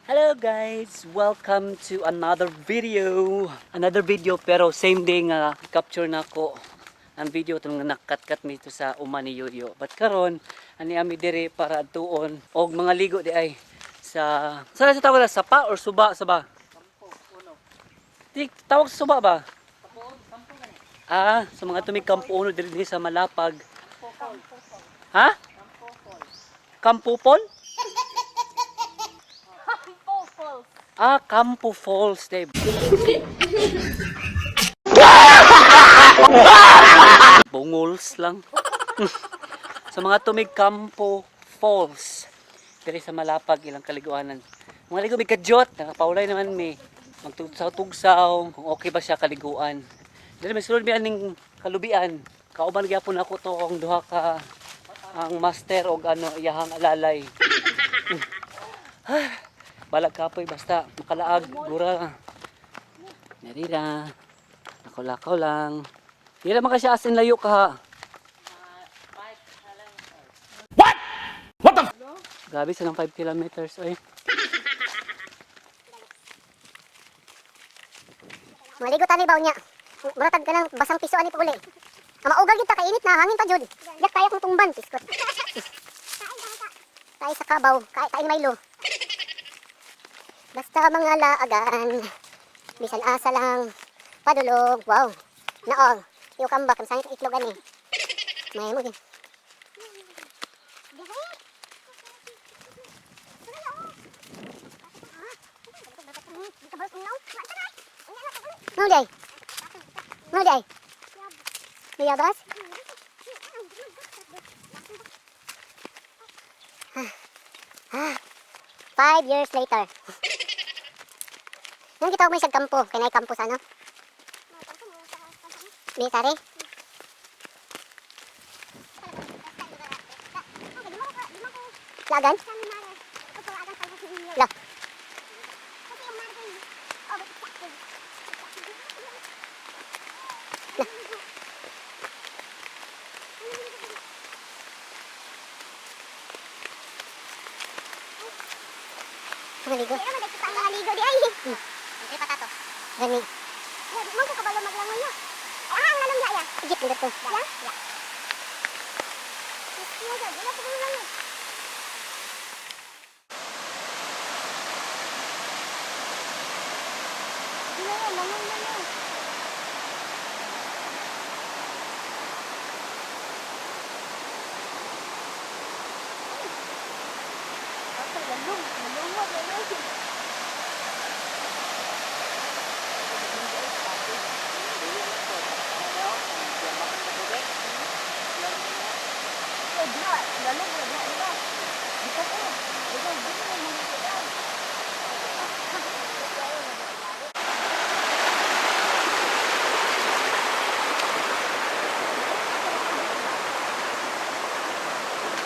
Hello guys! Welcome to another video. Another video pero same day nga capture na ko ang video itong nakakat-kat dito sa uma ni Yoyo. But karon ani ami dire para tuon og mga ligo di ay sa sa tawag na sapa or suba sa ba? Di tawag sa suba ba? Sa mga tumig Kampo Uno diri sa Malapag. Ha? Kampupol? Kampo Falls, Dave. Bungols lang. Sa mga tumig Kampo Falls. Diri sa Malapag ilang kaliguanan. Mga ligo may kadyot, nakapaulay naman may magtugsaw-tugsaw, kung okay ba siya kaliguan. Dili may sulod mi aning kalubian. Kauban gyapon ako to ang duha ka ang master og iyahang alalay. Balag kapoy basta makalaag gura. Narira. Lakaw-lakaw lang. Dili man kasi as in layo ka. What? What the? Grabe sa 5 kilometers oy. Maligo tani baw niya. Muratag ka ng basang piso ani paguli. Maugal kita kainit na hangin pa jud. Yak kaya kong tumban piskot. Kay sa kabaw, kay Milo. Basta mga laagan. Bisan asa lang padulog. Wow. Naog. Iyo kambak ang sangit itlog ani. May mo gid. Mulai. Mulai. Liyabas. 5 years later. Nung kita may sagkampo, kanay kampo sa ano? Di tari. Lagan? La. Maligo. Maligo di ay. Ay patato. Gani. Ya, di mo ko kabalo maglangoy na. Ang lalong ya. Igit nito to. Ya. Ya. Iya ga, wala ko lang. Iya, langoy na.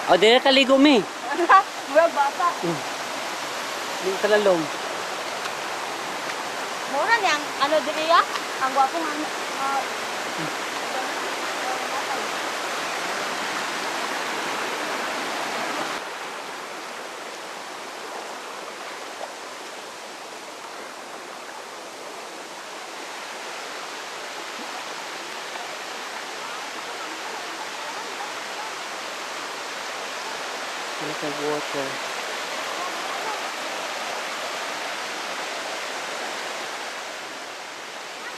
O dire ka ligo mi. Mura bata. Di ka lalong. Mura niyang ano diri ya? Ang gwapong Look at water.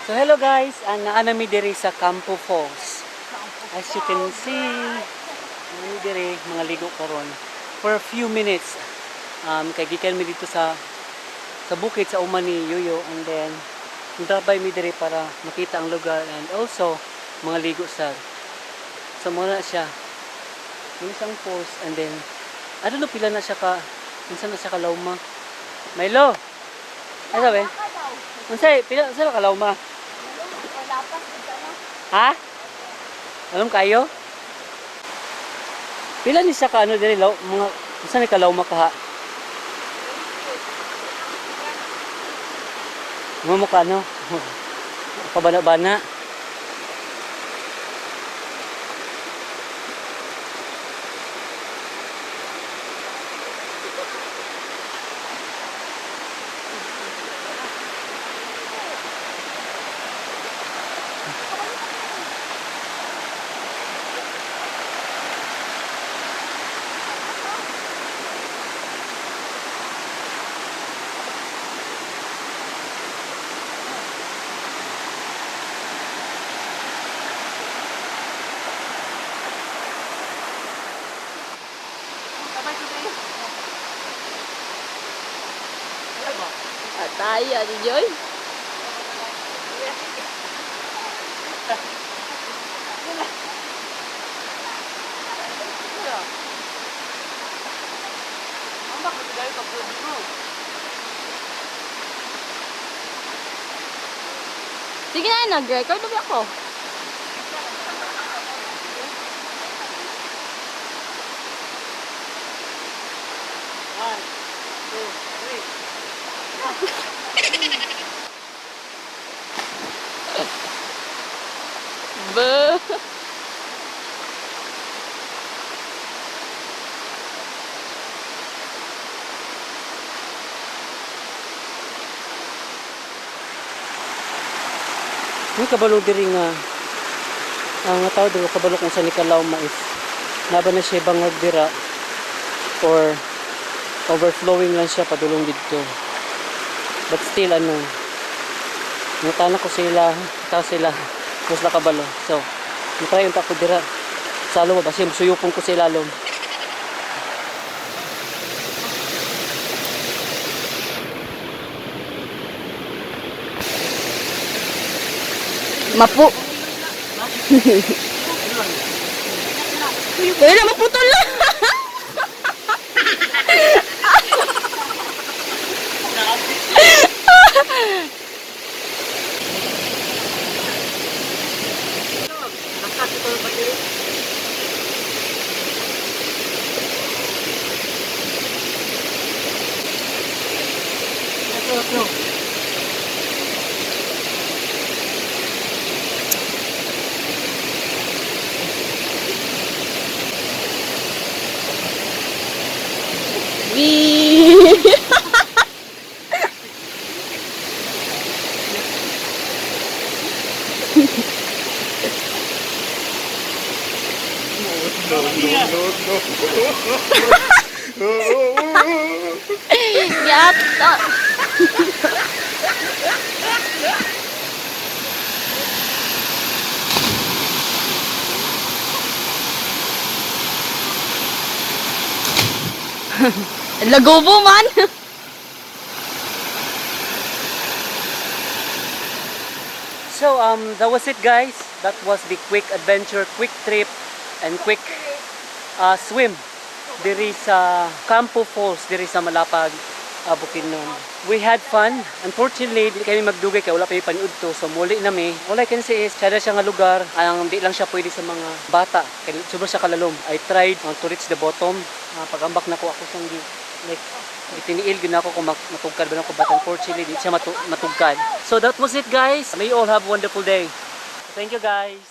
So hello guys, naanami diri sa Kampo Falls. As you can see, naanami diri mga ligo karon for a few minutes. Kay gikan mi dito sa bukid sa uma ni Yoyo, and then nagtabay mi diri para makita ang lugar and also mga ligo sa muna siya. Yung isang falls, and then I don't know pila na siya ka, minsan na siya kalawma. Milo! Ano sabi? Unsay, pila na siya kalawma? Ha? Alam kayo? Pila ni siya ka ano diri law, mga minsan ni kalawma ka ha? Mga mukha ano? Pabana-bana. Ataya di Joy. Sige na, nag-record na ba ako? One, two, three. Buh. May kabalo diri nga ang tao dito kabalo kung sa Nikalaw mais. Naba na siya bangag dira or overflowing lang siya padulong dito. But still nutana ko sila, ta sila mas nakabalo. So, try unta ko dira sa loob kasi suyupon ko sila lom. Mapu. Wala maputol lang. Wee. Yata. Lagobo man. So that was it guys. That was the quick adventure, quick trip and quick swim diri sa Campo Falls diri sa Malapag, Bukidnon. We had fun. Unfortunately, di kami magdugay kay wala pa paniudto. So muli nami. All I can say is kada siya nga lugar, ang di lang siya pwede sa mga bata. Kay sobra siya kalalom. I tried to reach the bottom. Pag-ambak na ko ako sang like itiniil gyud ako kung matugkad ba ako, but unfortunately di siya matugkad. So that was it guys. May you all have a wonderful day. Thank you guys.